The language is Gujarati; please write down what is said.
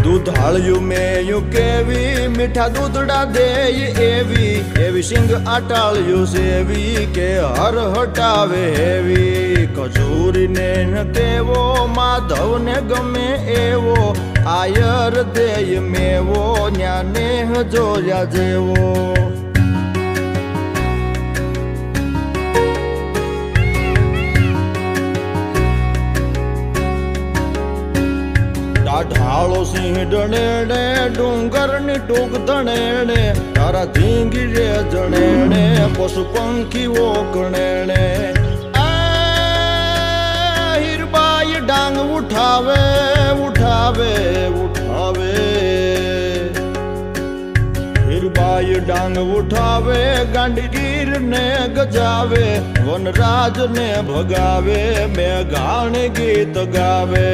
દૂધાળ્યું મેયું કેવી મીઠા દૂધડા દેય એવી સિંગ આટાળ્યું સેવી કે હર હટાવે હેવી કચૂરીને ન કેવો માધવને ગમે એવો આયર દેય મેવો ન્યાને જોયા જેવો ઢાળો સિંહ ડણેણે ડુંગરની ટૂંક ધણેણે તારા ધીંગી રે જણેણે પશુ પંખીઓ કણેણે હીરબાઈ ડાંગ ઉઠાવે ઉઠાવે ઉઠાવે હીરબાઈ ડાંગ ઉઠાવે ગાંડીગીર ને ગજાવે વનરાજ ને ભગાવે મેઘાણ ગીત ગાવે